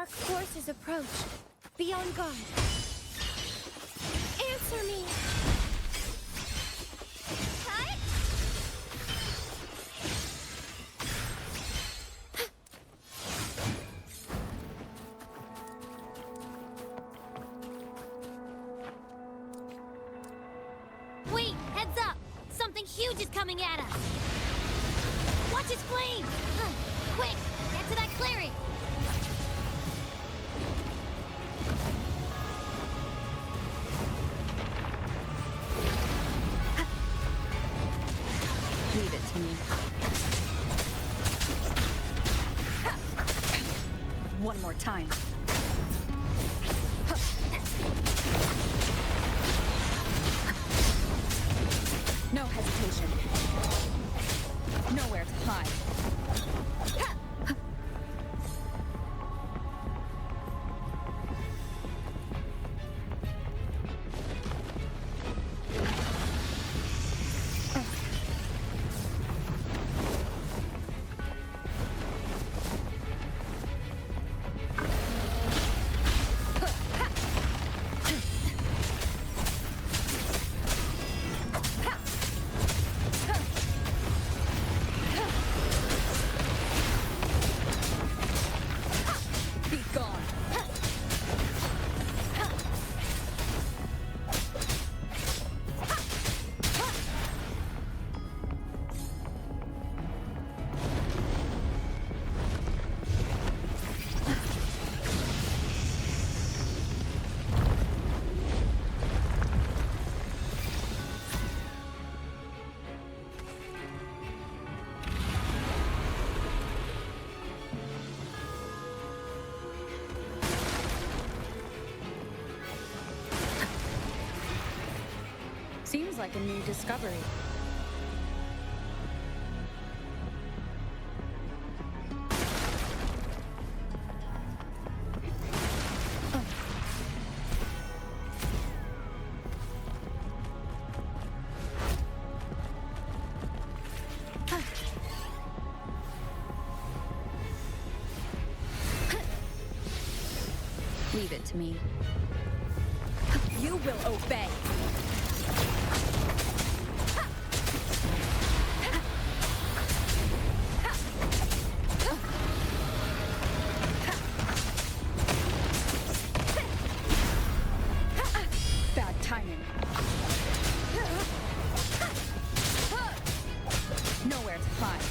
Dark forces approach. Be on guard. Answer me! Cut! Wait, heads up! Something huge is coming at us! Watch its flame! Quick, get to that clearing! Leave it to me. One more time. No hesitation. Nowhere to hide. Seems like a new discovery. Leave it to me. You will obey. Bad timing. Nowhere to hide.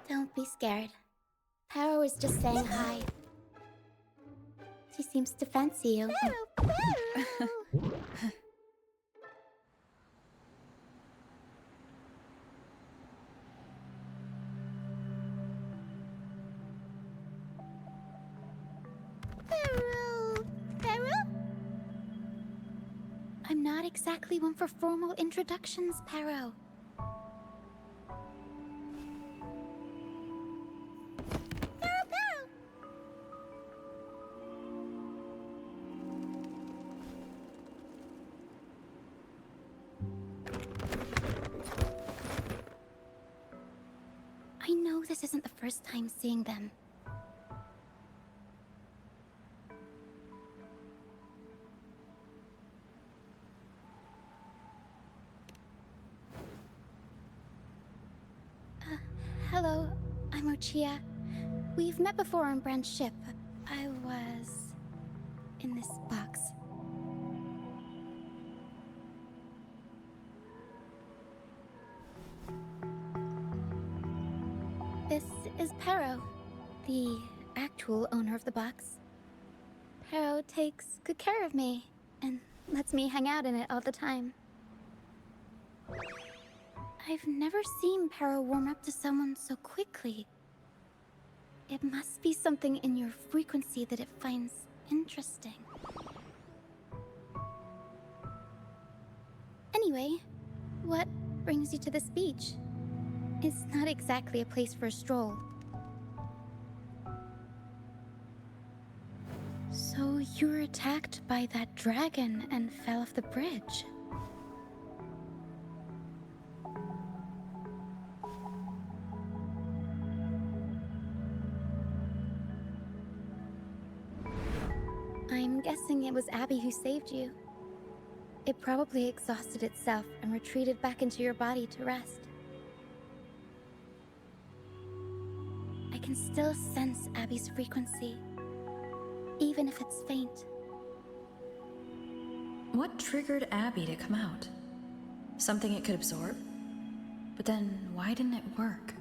Don't be scared. Paro was just saying hi. She seems to fancy you. I'm not exactly one for formal introductions, Paro. I know this isn't the first time seeing them. Hello, I'm Ochia. We've met before on Brand's ship. I was in this box. This is Pero, the actual owner of the box. Pero takes good care of me and lets me hang out in it all the time. I've never seen Pero warm up to someone so quickly. It must be something in your frequency that it finds interesting. Anyway, what brings you to this beach? It's not exactly a place for a stroll. So you were attacked by that dragon and fell off the bridge. I'm guessing it was Abby who saved you. It probably exhausted itself and retreated back into your body to rest. I can still sense Abby's frequency, even if it's faint. What triggered Abby to come out? Something it could absorb? But then, why didn't it work?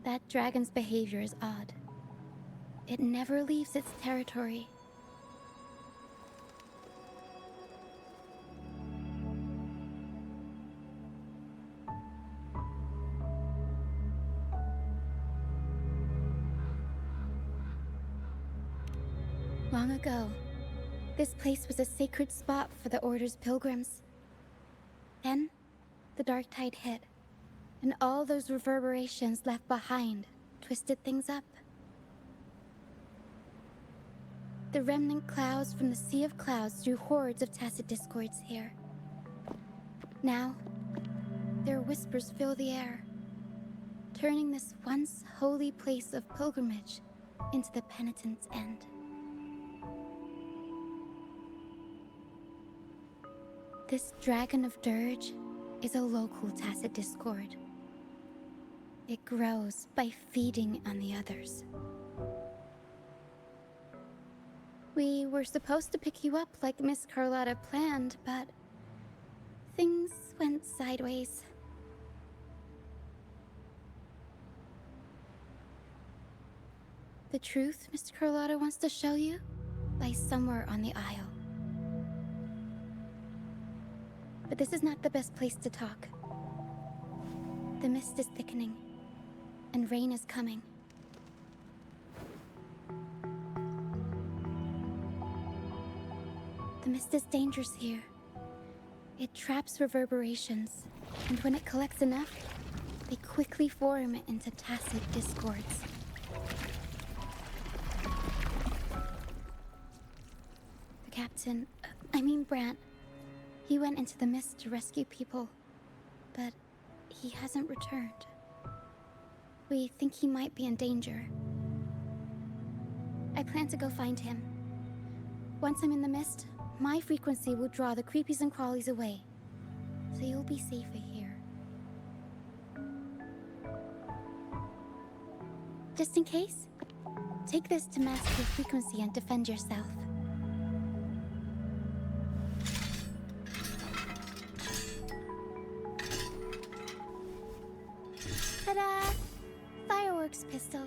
That dragon's behavior is odd. It never leaves its territory. Long ago, this place was a sacred spot for the Order's pilgrims. Then, the dark tide hit, and all those reverberations left behind twisted things up. The remnant clouds from the Sea of Clouds drew hordes of tacit discords here. Now, their whispers fill the air, turning this once holy place of pilgrimage into the penitent's end. This Dragon of Dirge is a local tacit discord. It grows by feeding on the others. We were supposed to pick you up like Miss Carlotta planned, but things went sideways. The truth Miss Carlotta wants to show you lies somewhere on the Isle. But this is not the best place to talk. The mist is thickening, and rain is coming. The mist is dangerous here. It traps reverberations, and when it collects enough, they quickly form into tacit discords. The captain, Brant, he went into the mist to rescue people, but he hasn't returned. We think he might be in danger. I plan to go find him. Once I'm in the mist, my frequency will draw the creepies and crawlies away, so you'll be safer here. Just in case, take this to mask your frequency and defend yourself. Ta-da! Fireworks pistol.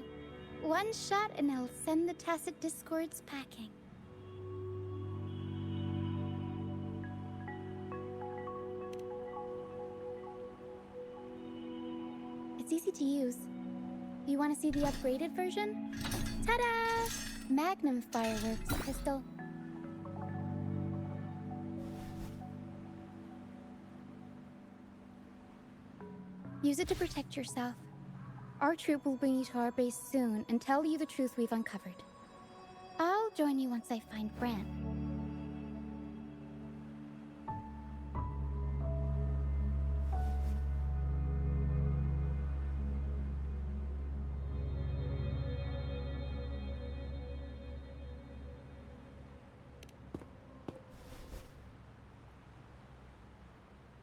One shot and it'll send the tacit discords packing. It's easy to use. You want to see the upgraded version? Ta-da! Magnum fireworks pistol. Use it to protect yourself. Our troop will bring you to our base soon and tell you the truth we've uncovered. I'll join you once I find Bran.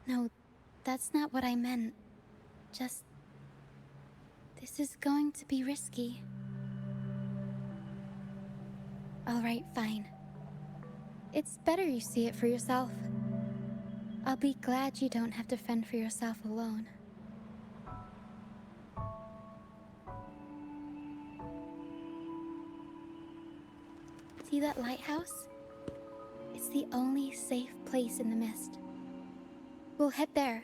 No, that's not what I meant. Just... this is going to be risky. Alright, fine. It's better you see it for yourself. I'll be glad you don't have to fend for yourself alone. See that lighthouse? It's the only safe place in the mist. We'll head there.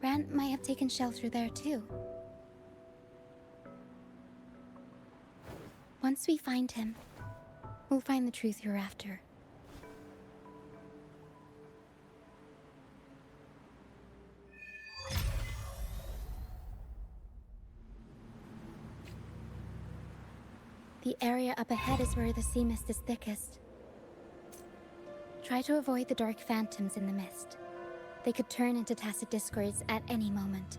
Rand might have taken shelter there too. Once we find him, we'll find the truth you're after. The area up ahead is where the sea mist is thickest. Try to avoid the dark phantoms in the mist. They could turn into tacit discords at any moment.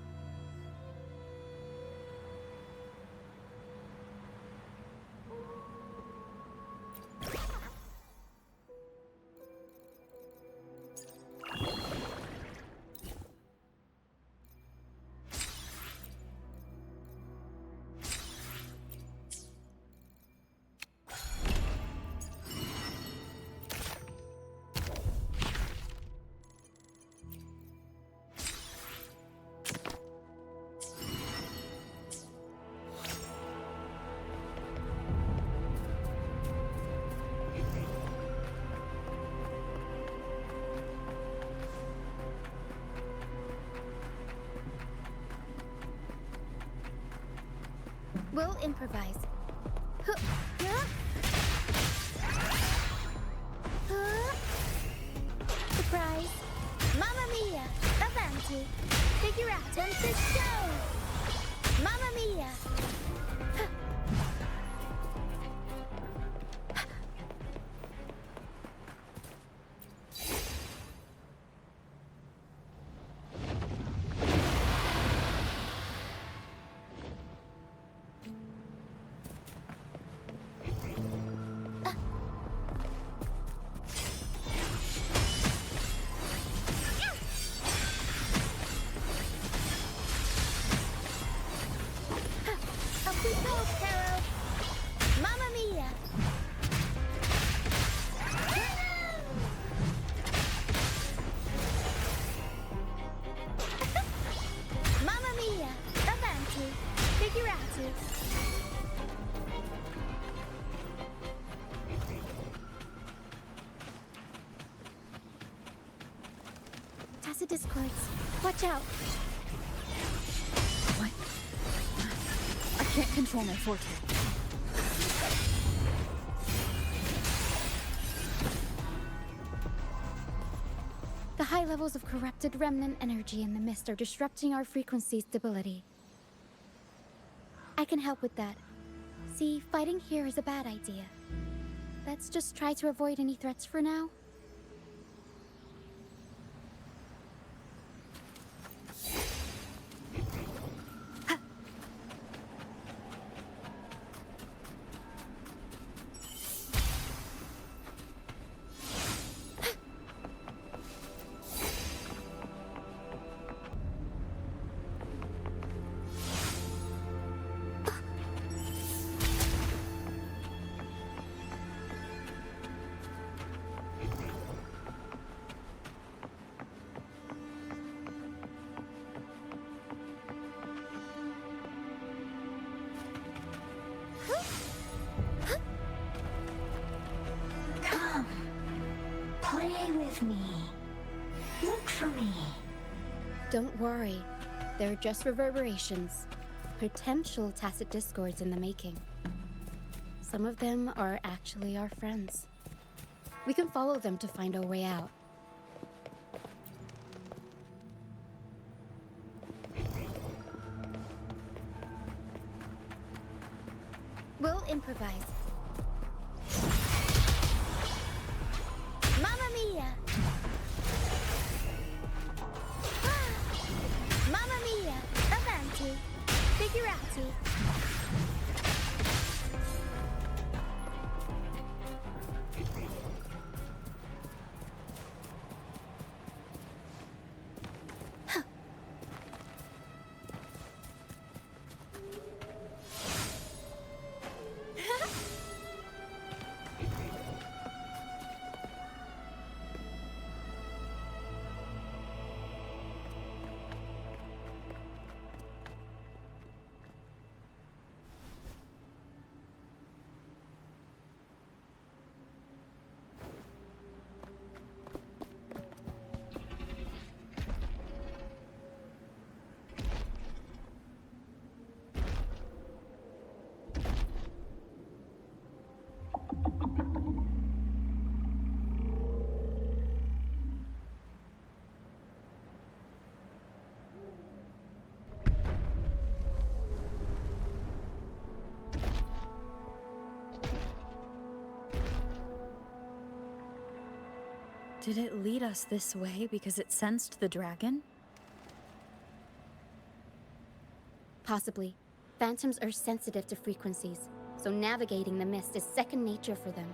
We'll improvise. Surprise! Mamma mia! Avanti! Figure out and to show! Mamma mia! Tacit discords. Watch out. What? I can't control my forte. The high levels of corrupted remnant energy in the mist are disrupting our frequency stability. I can help with that. See, fighting here is a bad idea. Let's just try to avoid any threats for now. Come, play with me. Look for me. Don't worry. They're just reverberations. Potential tacit discords in the making. Some of them are actually our friends. We can follow them to find our way out. We'll improvise. Mamma mia! Mamma mia! Avanti! Figurati! Did it lead us this way because it sensed the dragon? Possibly. Phantoms are sensitive to frequencies, so navigating the mist is second nature for them.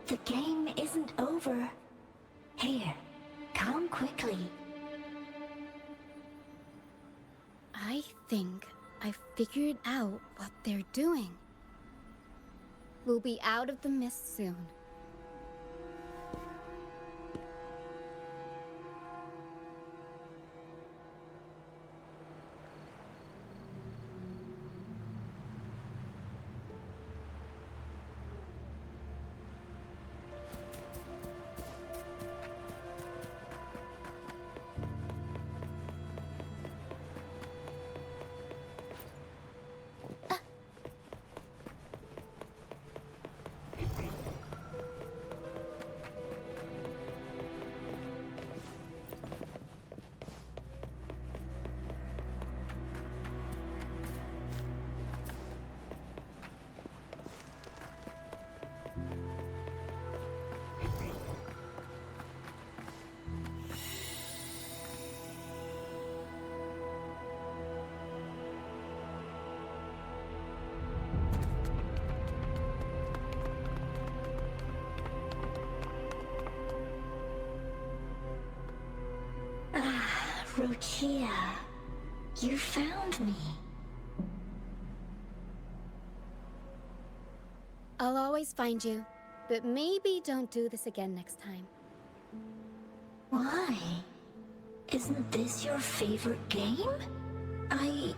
The game isn't over. Here, come quickly. I think I figured out what they're doing. We'll be out of the mist soon. Rochia, you found me. I'll always find you, but maybe don't do this again next time. Why? Isn't this your favorite game? I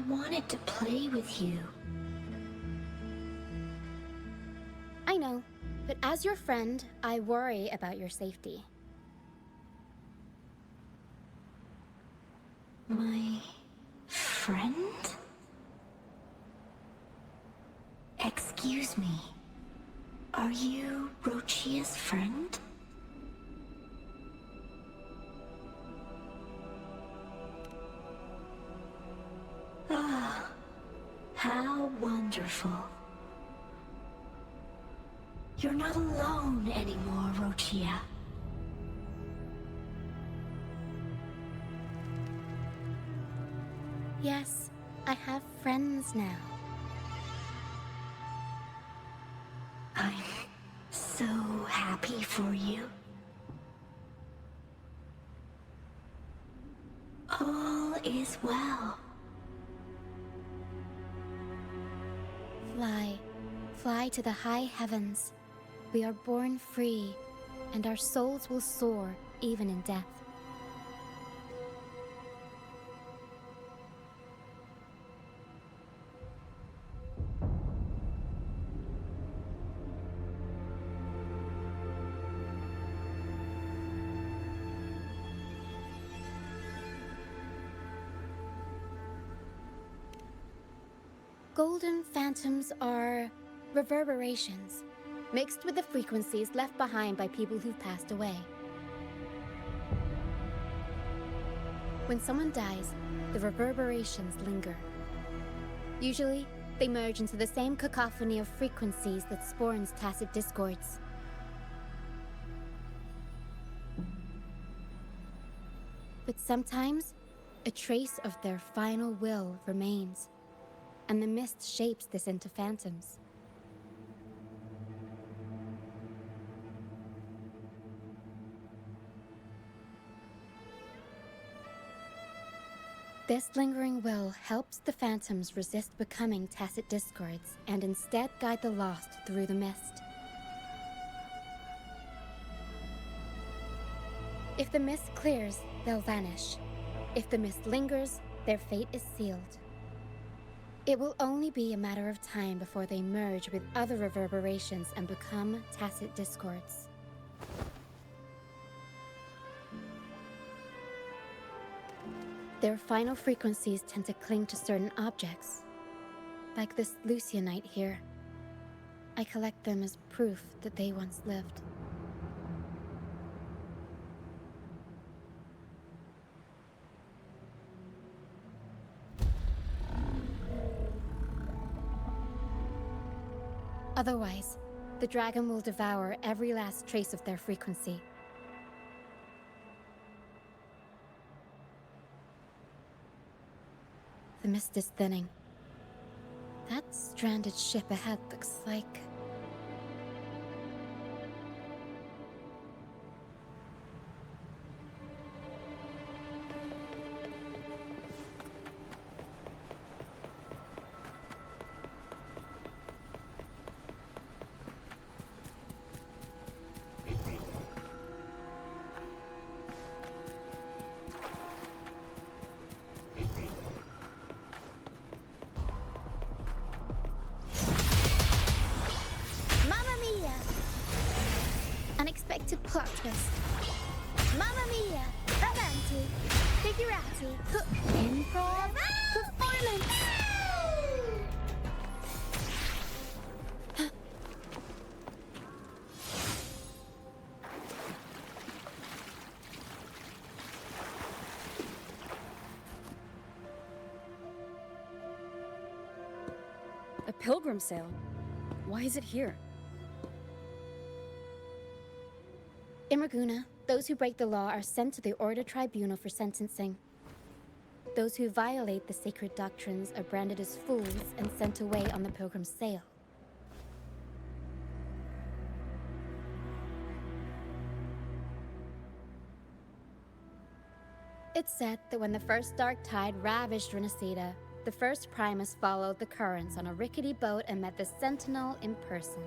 wanted to play with you. I know, but as your friend, I worry about your safety. My friend? Excuse me. Are you Rochia's friend? Ah, how wonderful. You're not alone anymore, Rochia. Yes, I have friends now. I'm so happy for you. All is well. Fly, fly to the high heavens. We are born free, and our souls will soar even in death. Golden phantoms are reverberations, mixed with the frequencies left behind by people who've passed away. When someone dies, the reverberations linger. Usually, they merge into the same cacophony of frequencies that spawns tacit discords. But sometimes, a trace of their final will remains, and the mist shapes this into phantoms. This lingering will helps the phantoms resist becoming tacit discords and instead guide the lost through the mist. If the mist clears, they'll vanish. If the mist lingers, their fate is sealed. It will only be a matter of time before they merge with other reverberations and become tacit discords. Their final frequencies tend to cling to certain objects, like this Lucianite here. I collect them as proof that they once lived. Otherwise, the dragon will devour every last trace of their frequency. The mist is thinning. That stranded ship ahead looks like... Unexpected plot twist. Mamma mia! Avanti! Figurati! Improv! Performance! A pilgrim sale? Why is it here? In Raguna, those who break the law are sent to the Order Tribunal for sentencing. Those who violate the sacred doctrines are branded as fools and sent away on the pilgrim's sale. It's said that when the first dark tide ravaged Rinascita, the first Primus followed the currents on a rickety boat and met the Sentinel in person.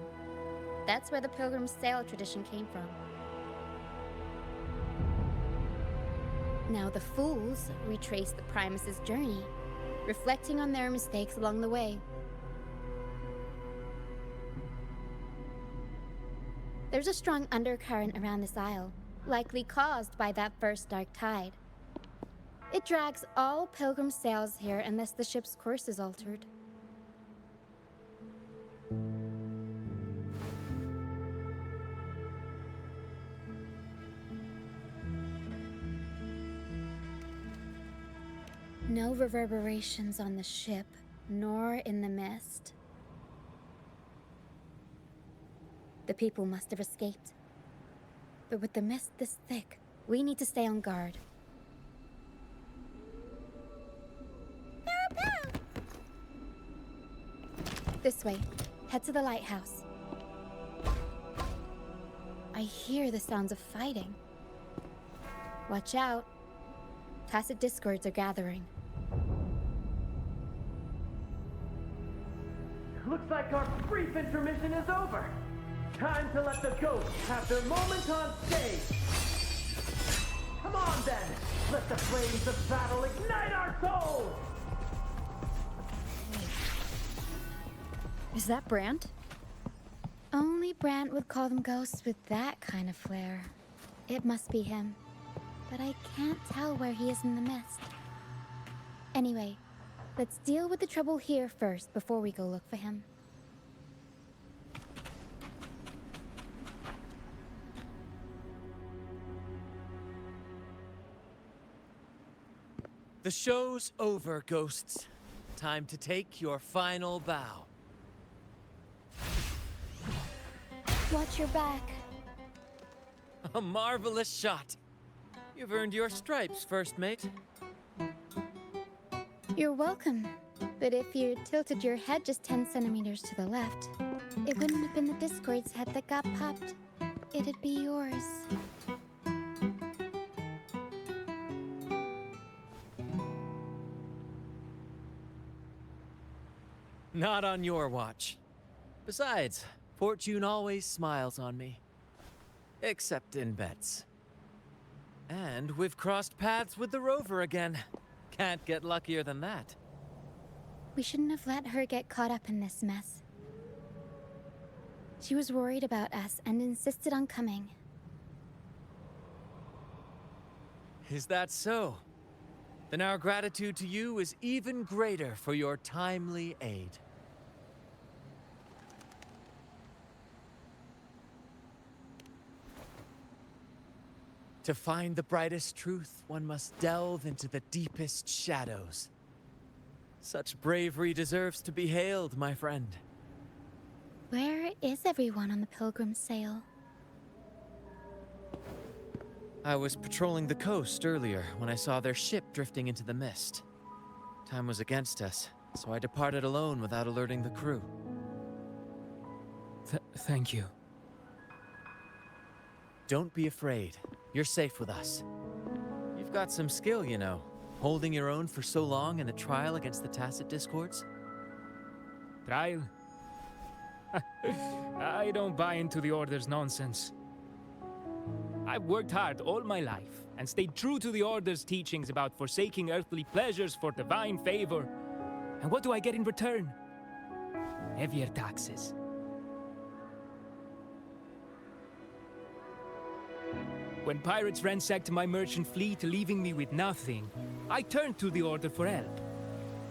That's where the pilgrim's sale tradition came from. Now the fools retrace the Primus's journey, reflecting on their mistakes along the way. There's a strong undercurrent around this isle, likely caused by that first dark tide. It drags all pilgrim sails here unless the ship's course is altered. No reverberations on the ship, nor in the mist. The people must have escaped. But with the mist this thick, we need to stay on guard. This way. Head to the lighthouse. I hear the sounds of fighting. Watch out. Tacit discords are gathering. Looks like our brief intermission is over. Time to let the ghosts have their moment on stage. Come on then, let the flames of battle ignite our souls! Is that Brant? Only Brant would call them ghosts with that kind of flair. It must be him. But I can't tell where he is in the mist. Anyway, let's deal with the trouble here first before we go look for him. The show's over, ghosts. Time to take your final bow. Watch your back. A marvelous shot. You've earned your stripes, first mate. You're welcome. But if you tilted your head just 10 centimeters to the left, it wouldn't have been the Discord's head that got popped. It'd be yours. Not on your watch. Besides, fortune always smiles on me. Except in bets. And we've crossed paths with the rover again. Can't get luckier than that. We shouldn't have let her get caught up in this mess. She was worried about us and insisted on coming. Is that so? Then our gratitude to you is even greater for your timely aid. To find the brightest truth, one must delve into the deepest shadows. Such bravery deserves to be hailed, my friend. Where is everyone on the Pilgrim Sail? I was patrolling the coast earlier when I saw their ship drifting into the mist. Time was against us, so I departed alone without alerting the crew. Thank you. Don't be afraid. You're safe with us. You've got some skill, you know. Holding your own for so long in a trial against the Tacit Discords. Trial? I don't buy into the Order's nonsense. I've worked hard all my life and stayed true to the Order's teachings about forsaking earthly pleasures for divine favor. And what do I get in return? Heavier taxes. When pirates ransacked my merchant fleet, leaving me with nothing, I turned to the Order for help.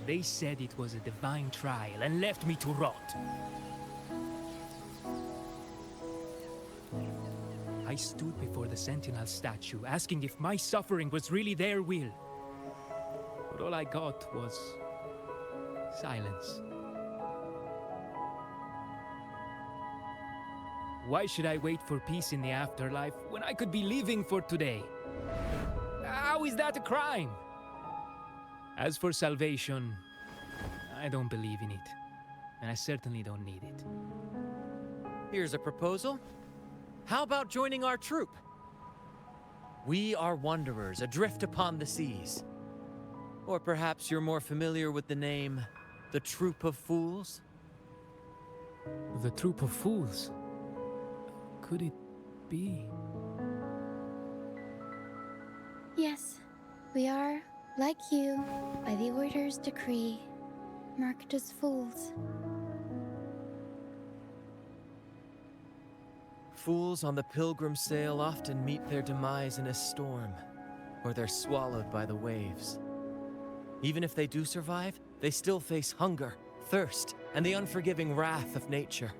They said it was a divine trial and left me to rot. I stood before the Sentinel statue, asking if my suffering was really their will. But all I got was silence. Why should I wait for peace in the afterlife when I could be living for today? How is that a crime? As for salvation, I don't believe in it. And I certainly don't need it. Here's a proposal. How about joining our troop? We are wanderers adrift upon the seas. Or perhaps you're more familiar with the name, the Troop of Fools? The Troop of Fools? Could it be? Yes, we are, like you, by the Order's decree, marked as fools. Fools on the Pilgrim Sail often meet their demise in a storm, or they're swallowed by the waves. Even if they do survive, they still face hunger, thirst, and the unforgiving wrath of nature.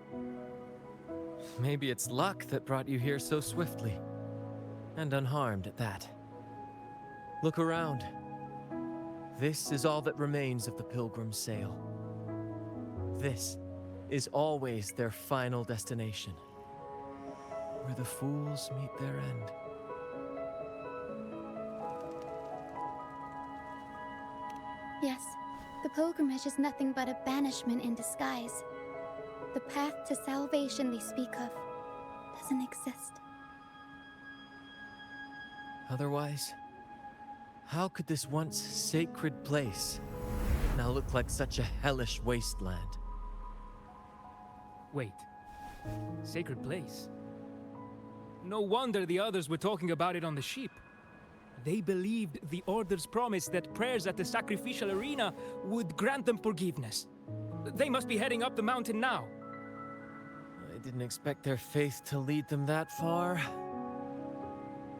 Maybe it's luck that brought you here so swiftly, and unharmed at that. Look around. This is all that remains of the Pilgrim Sail. This is always their final destination, where the fools meet their end. Yes, the pilgrimage is nothing but a banishment in disguise. The path to salvation they speak of doesn't exist. Otherwise, how could this once sacred place now look like such a hellish wasteland? Wait. Sacred place? No wonder the others were talking about it on the ship. They believed the Order's promise that prayers at the sacrificial arena would grant them forgiveness. They must be heading up the mountain now. I didn't expect their faith to lead them that far.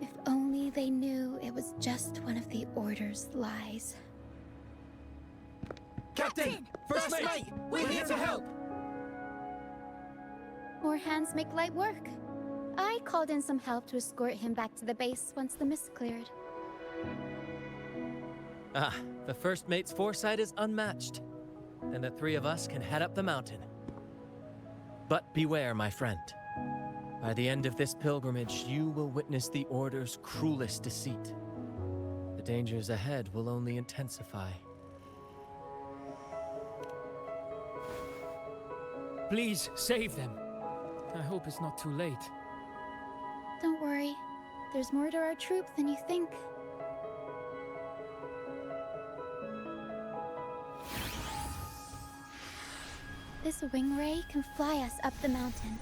If only they knew it was just one of the Order's lies. Captain! First mate! We're here to help! More hands make light work. I called in some help to escort him back to the base once the mist cleared. Ah, the first mate's foresight is unmatched. Then the three of us can head up the mountain. But beware, my friend. By the end of this pilgrimage, you will witness the Order's cruelest deceit. The dangers ahead will only intensify. Please, save them. I hope it's not too late. Don't worry. There's more to our troop than you think. This wing ray can fly us up the mountain.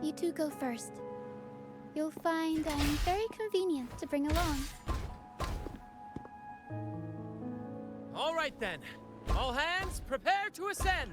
You two go first. You'll find I'm very convenient to bring along. All right then. All hands, prepare to ascend!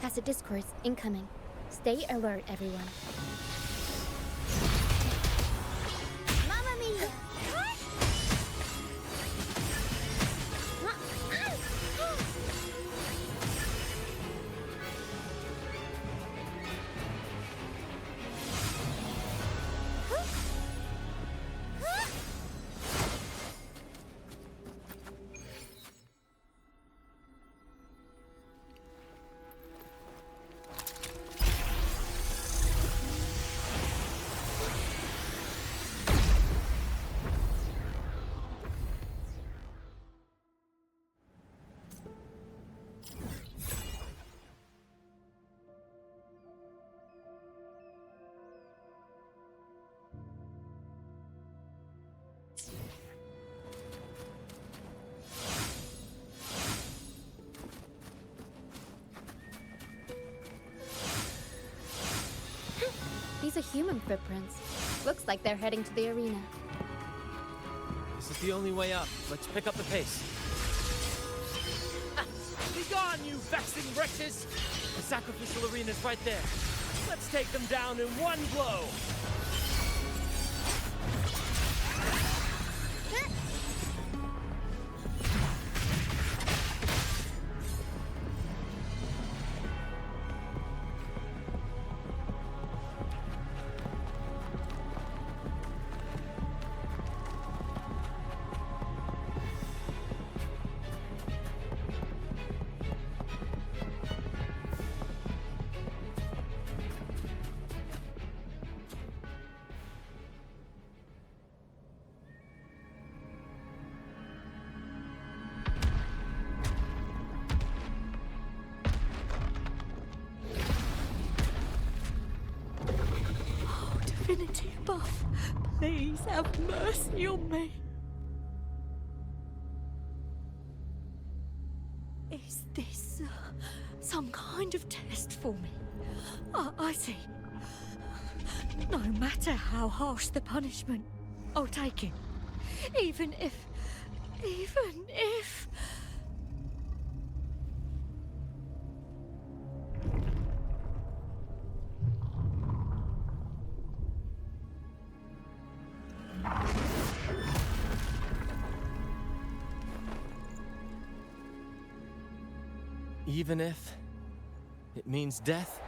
Tacit discords incoming. Stay alert, everyone. Mamma mia! These are human footprints. Looks like they're heading to the arena. This is the only way up. Let's pick up the pace. Be gone, you vexing wretches! The sacrificial arena's right there. Let's take them down in one blow! Divinity above, please have mercy on me. Is this some kind of test for me? I see. No matter how harsh the punishment, I'll take it. Even if... Even if it means death?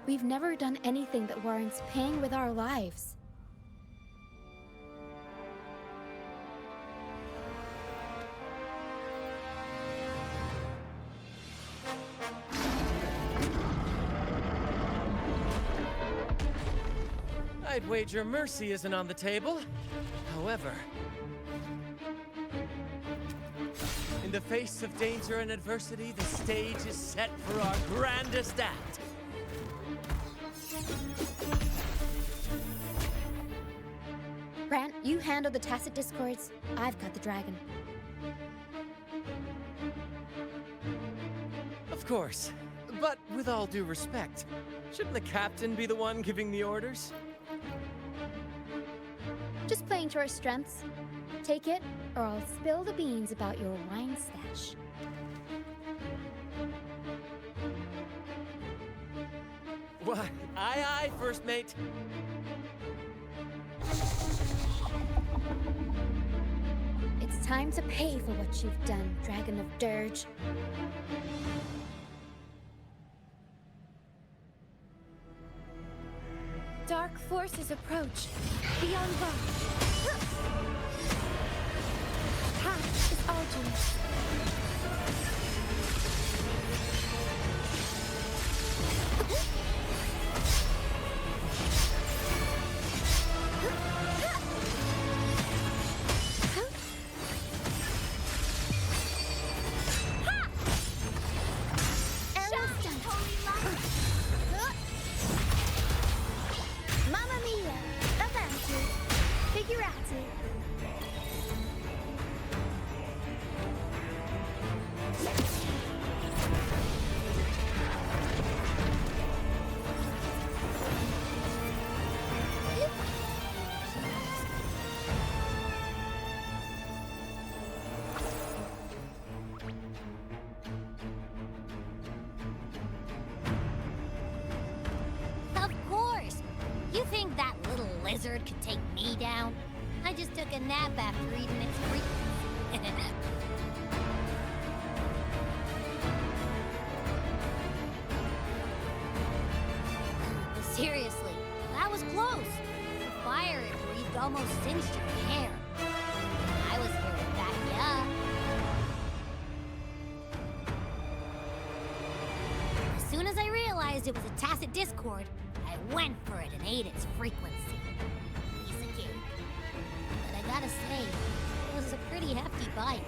We've never done anything that warrants paying with our lives. I'd wager mercy isn't on the table. However, in the face of danger and adversity, the stage is set for our grandest act. Grant, you handle the tacit discords. I've got the dragon. Of course. But with all due respect, shouldn't the captain be the one giving the orders? Just playing to our strengths. Take it, or I'll spill the beans about your wine stash. Why, aye, first mate. It's time to pay for what you've done, Dragon of Dirge. Dark forces approach. Beyond both. Path is arduous. You think that little lizard could take me down? I just took a nap after eating its frequency. But seriously, that was close. The fire it breathed almost singed your hair. I was here to back you up. As soon as I realized it was a tacit discord, I went for it and ate its frequency. Piece of cake. But I gotta say, it was a pretty hefty bite.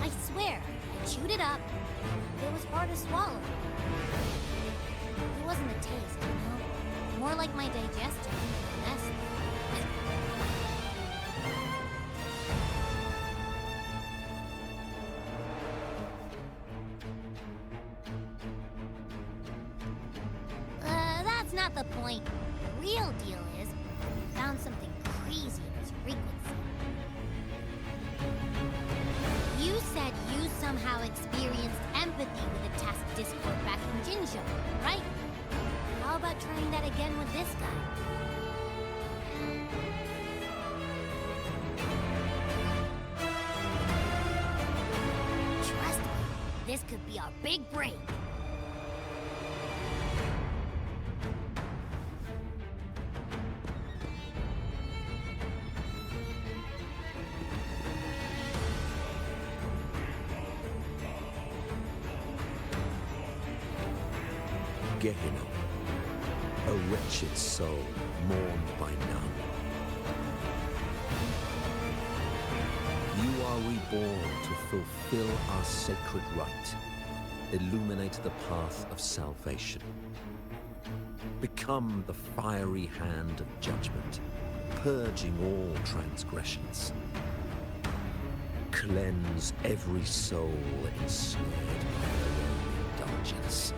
I swear, I chewed it up. It was hard to swallow. It wasn't the taste, you know? More like my digestion. That's that's not the point. The real deal is, I found something crazy in its frequency. You said you somehow experienced empathy with the tacit discord back in Jinzhou, right? How about trying that again with this guy? Trust me, this could be our big break. Gehenna, a wretched soul mourned by none. You are reborn to fulfill our sacred rite, illuminate the path of salvation. Become the fiery hand of judgment, purging all transgressions. Cleanse every soul ensnared by their own indulgence.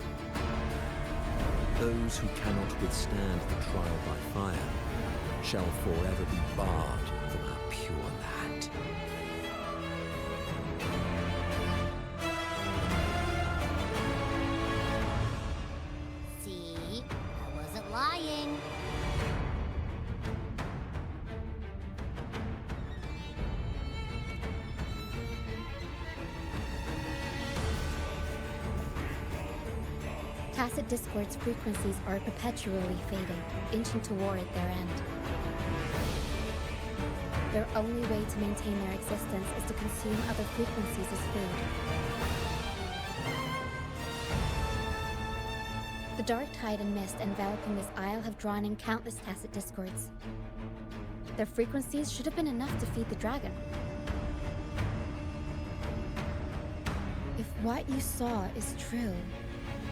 Those who cannot withstand the trial by fire shall forever be barred from our pure land. See? I wasn't lying. Tacit Discord's frequencies are perpetually fading, inching toward their end. Their only way to maintain their existence is to consume other frequencies as food. The dark tide and mist enveloping this isle have drawn in countless Tacit Discords. Their frequencies should have been enough to feed the dragon. If what you saw is true,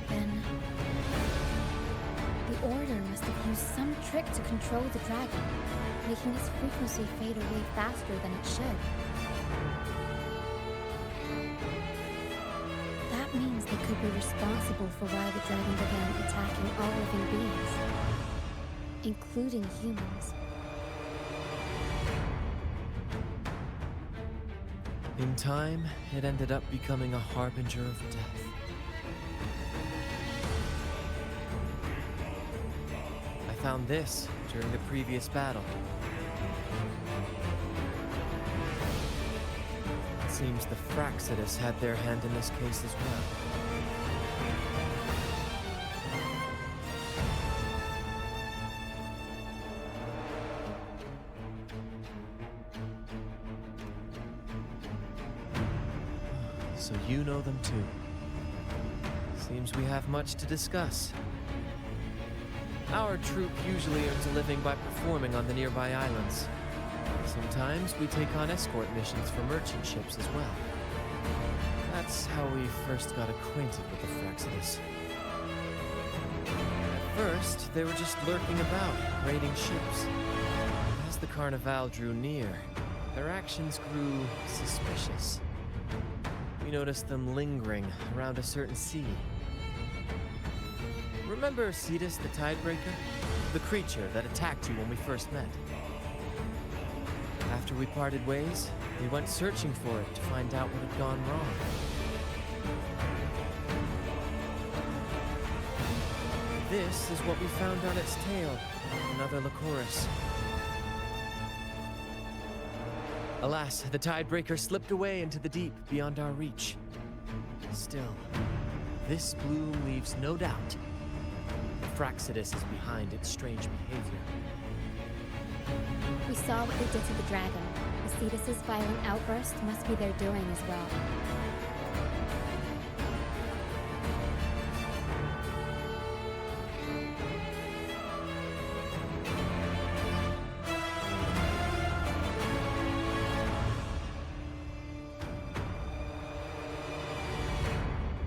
then the Order must have used some trick to control the dragon, making its frequency fade away faster than it should. That means they could be responsible for why the dragon began attacking all living beings, including humans. In time, it ended up becoming a harbinger of death. I found this during the previous battle. It seems the Fraxidus had their hand in this case as well. So you know them too. Seems we have much to discuss. Our troop usually earns a living by performing on the nearby islands. Sometimes we take on escort missions for merchant ships as well. That's how we first got acquainted with the Fraxidus. At first, they were just lurking about, raiding ships. As the Carnival drew near, their actions grew suspicious. We noticed them lingering around a certain sea. Remember Cetus the Tidebreaker? The creature that attacked you when we first met? After we parted ways, we went searching for it to find out what had gone wrong. this is what we found on its tail. Another Lycoris. Alas, the Tidebreaker slipped away into the deep beyond our reach. Still, this bloom leaves no doubt. The Fraxidus is behind its strange behavior. We saw what they did to the dragon. Rinascita's violent outburst must be their doing as well.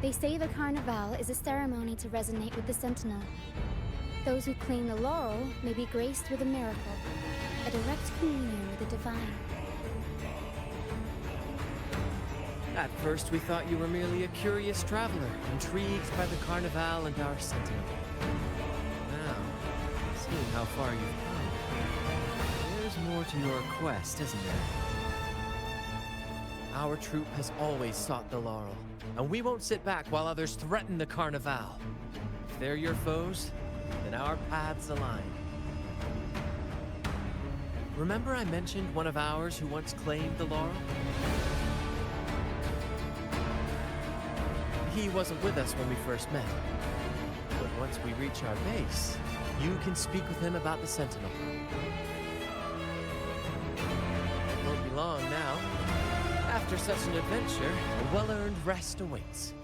They say the Carnival is a ceremony to resonate with the Sentinel. Those who claim the laurel may be graced with a miracle, a direct communion with the divine. At first, we thought you were merely a curious traveler, intrigued by the Carnival and our Sentinel. Now, seeing how far you've come, there's more to your quest, isn't there? Our troop has always sought the laurel, and we won't sit back while others threaten the Carnival. If they're your foes, then our paths align. Remember I mentioned one of ours who once claimed the laurel? He wasn't with us when we first met. But once we reach our base, you can speak with him about the Sentinel. It won't be long now. After such an adventure, a well-earned rest awaits.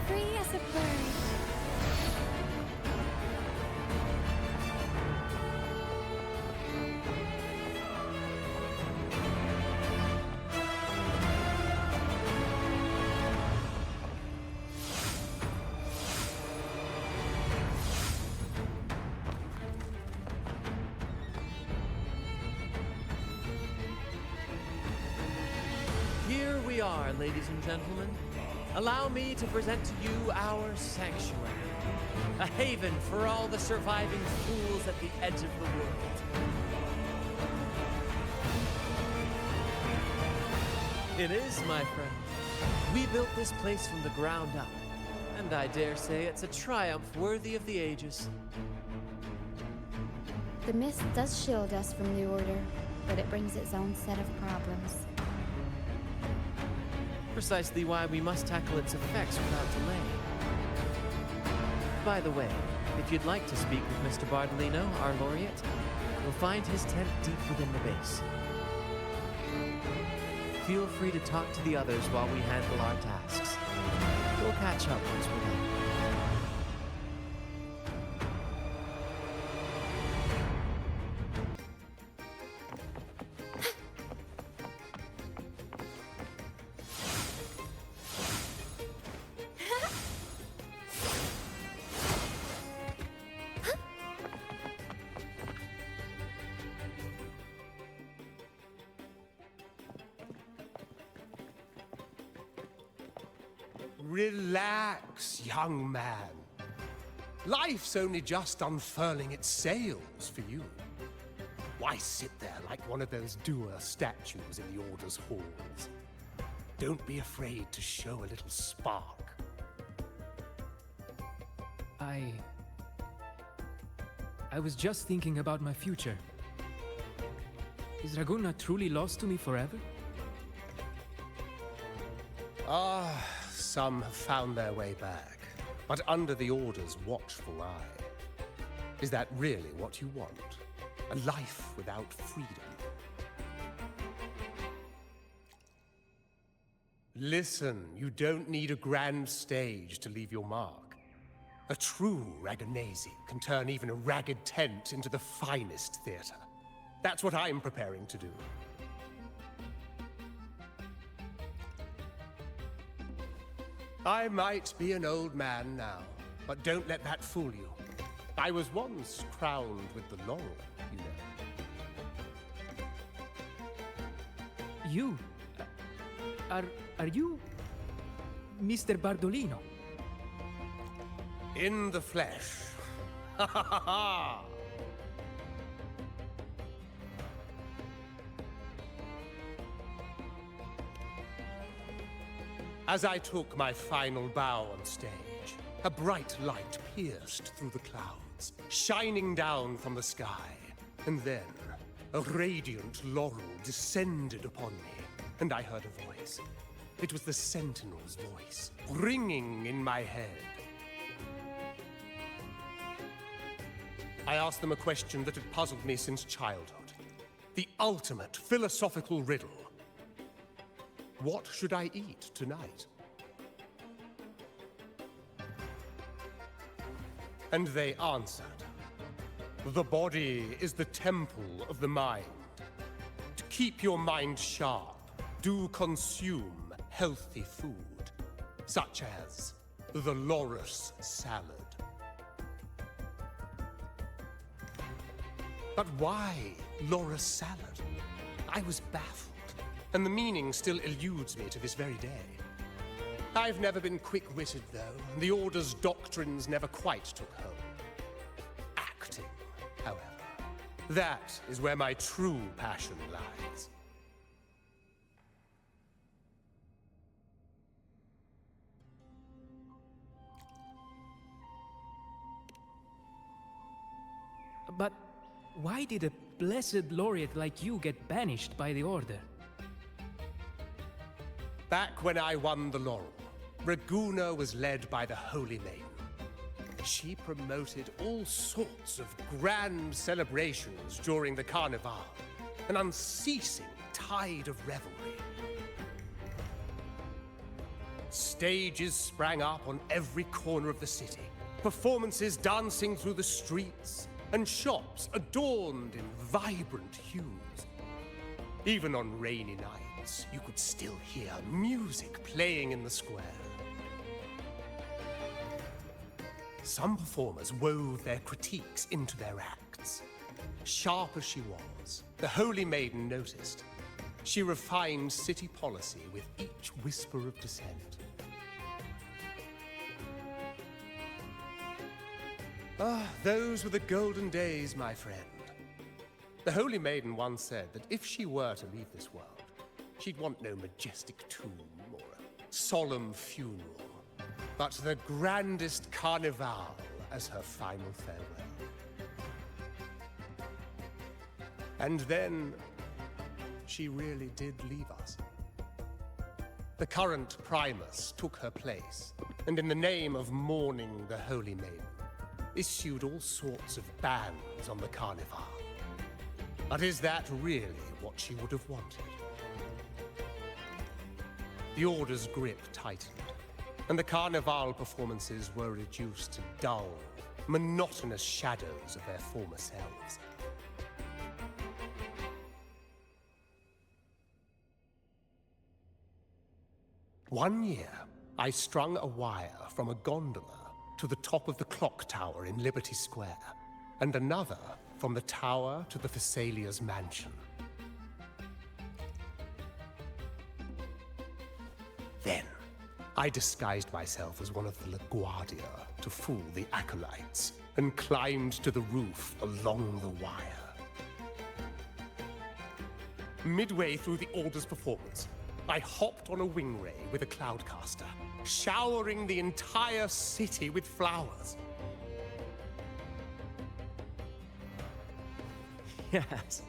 Free as a bird. Here we are, ladies and gentlemen. Allow me to present to you our sanctuary. A haven for all the surviving fools at the edge of the world. It is, my friend. We built this place from the ground up. And I dare say it's a triumph worthy of the ages. The mist does shield us from the Order, but it brings its own set of problems. Precisely why we must tackle its effects without delay. By the way, if you'd like to speak with Mr. Bardolino, our laureate, you'll find his tent deep within the base. Feel free to talk to the others while we handle our tasks. We'll catch up once we're done. Relax, young man. Life's only just unfurling its sails for you. Why sit there like one of those dour statues in the Order's halls? Don't be afraid to show a little spark. I was just thinking about my future. Is Raguna truly lost to me forever? Some have found their way back, but under the Order's watchful eye. Is that really what you want? A life without freedom? Listen, you don't need a grand stage to leave your mark. A true Ragagnese can turn even a ragged tent into the finest theater. That's what I'm preparing to do. I might be an old man now, but don't let that fool you. I was once crowned with the laurel, you know. You? Are you Mr. Bardolino? In the flesh. Ha ha ha ha! As I took my final bow on stage, a bright light pierced through the clouds, shining down from the sky. And then, a radiant laurel descended upon me, and I heard a voice. It was the Sentinel's voice, ringing in my head. I asked them a question that had puzzled me since childhood. The ultimate philosophical riddle. What should I eat tonight? And they answered. The body is the temple of the mind. To keep your mind sharp, do consume healthy food, such as the Loris salad. But why Loris salad? I was baffled, and the meaning still eludes me to this very day. I've never been quick-witted, though, and the Order's doctrines never quite took hold. Acting, however, that is where my true passion lies. But why did a blessed laureate like you get banished by the Order? Back when I won the laurel, Raguna was led by the Holy Maiden. She promoted all sorts of grand celebrations during the Carnival, an unceasing tide of revelry. Stages sprang up on every corner of the city, performances dancing through the streets, and shops adorned in vibrant hues. Even on rainy nights, you could still hear music playing in the square. Some performers wove their critiques into their acts. Sharp as she was, the Holy Maiden noticed. She refined city policy with each whisper of dissent. Ah, those were the golden days, my friend. The Holy Maiden once said that if she were to leave this world, she'd want no majestic tomb or a solemn funeral, but the grandest carnival as her final farewell. And then, she really did leave us. The current Primus took her place, and in the name of mourning the Holy Maiden, issued all sorts of bans on the Carnival. But is that really what she would have wanted? The Order's grip tightened, and the Carnival performances were reduced to dull, monotonous shadows of their former selves. One year, I strung a wire from a gondola to the top of the clock tower in Liberty Square, and another from the tower to the Thessalia's mansion. Then, I disguised myself as one of the LaGuardia to fool the acolytes, and climbed to the roof along the wire. Midway through the Order's performance, I hopped on a wing ray with a cloudcaster, showering the entire city with flowers. Yes,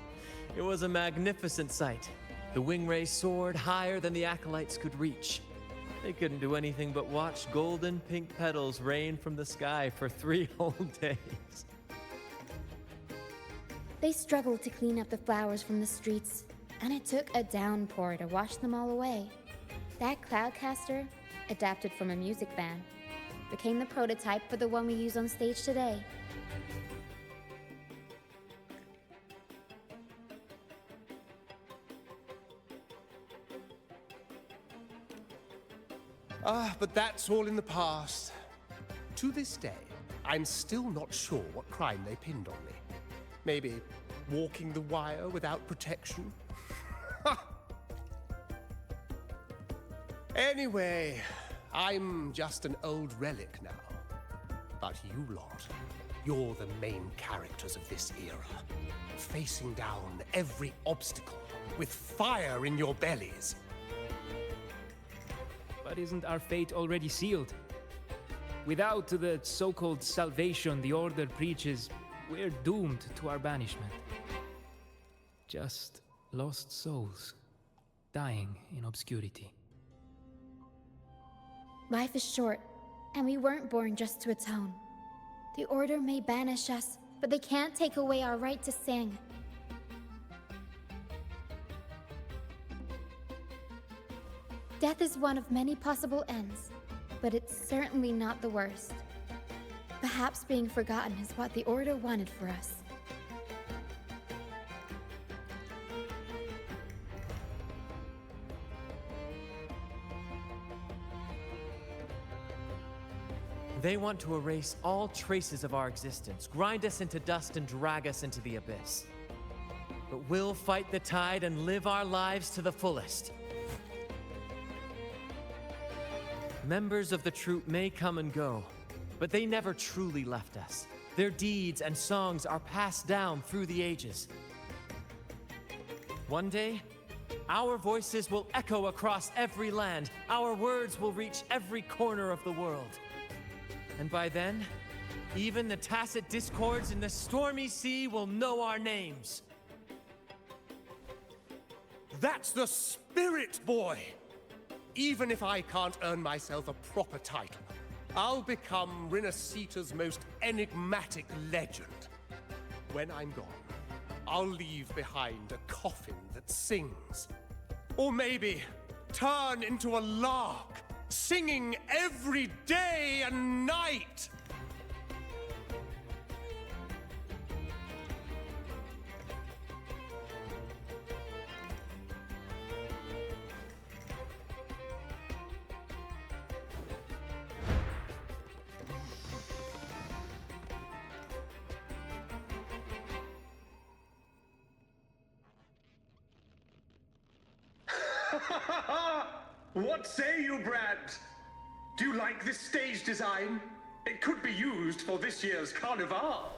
it was a magnificent sight. The wingray soared higher than the acolytes could reach. They couldn't do anything but watch golden pink petals rain from the sky for 3 whole days. They struggled to clean up the flowers from the streets, and it took a downpour to wash them all away. That cloudcaster, adapted from a music band, became the prototype for the one we use on stage today. But that's all in the past. To this day, I'm still not sure what crime they pinned on me. Maybe walking the wire without protection? Anyway, I'm just an old relic now. But you lot, you're the main characters of this era. Facing down every obstacle with fire in your bellies. But isn't our fate already sealed? Without the so-called salvation the Order preaches, we're doomed to our banishment. Just lost souls, dying in obscurity. Life is short, and we weren't born just to atone. The Order may banish us, but they can't take away our right to sing. Death is one of many possible ends, but it's certainly not the worst. Perhaps being forgotten is what the Order wanted for us. They want to erase all traces of our existence, grind us into dust and drag us into the abyss. But we'll fight the tide and live our lives to the fullest. Members of the troupe may come and go, but they never truly left us. Their deeds and songs are passed down through the ages. One day, our voices will echo across every land. Our words will reach every corner of the world. And by then, even the tacit discords in the stormy sea will know our names. That's the spirit, boy! Even if I can't earn myself a proper title, I'll become Rinascita's most enigmatic legend. When I'm gone, I'll leave behind a coffin that sings. Or maybe turn into a lark, singing every day and night! What say you, Brad? Do you like this stage design? It could be used for this year's carnival.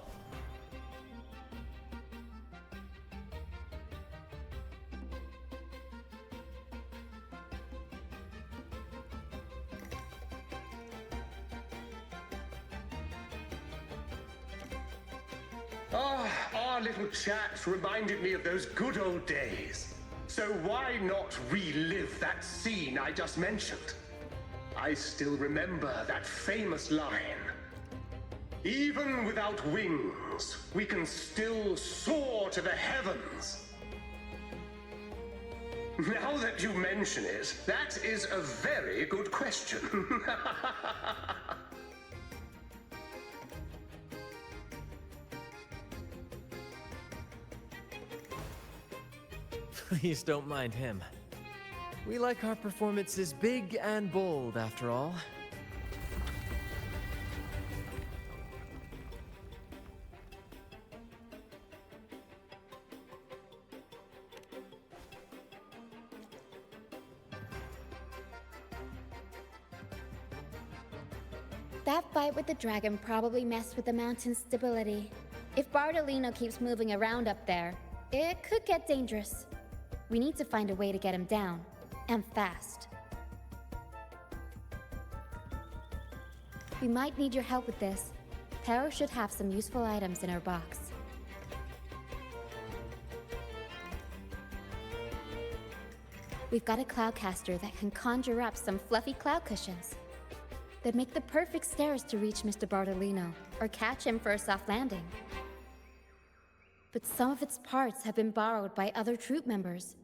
Our little chat reminded me of those good old days. So why not relive that scene I just mentioned? I still remember that famous line. Even without wings, we can still soar to the heavens. Now that you mention it, that is a very good question. Please don't mind him. We like our performances big and bold, after all. That fight with the dragon probably messed with the mountain's stability. If Bartolino keeps moving around up there, it could get dangerous. We need to find a way to get him down, and fast. We might need your help with this. Pero should have some useful items in her box. We've got a cloudcaster that can conjure up some fluffy cloud cushions. They'd make the perfect stairs to reach Mr. Bartolino, or catch him for a soft landing. But some of its parts have been borrowed by other troupe members.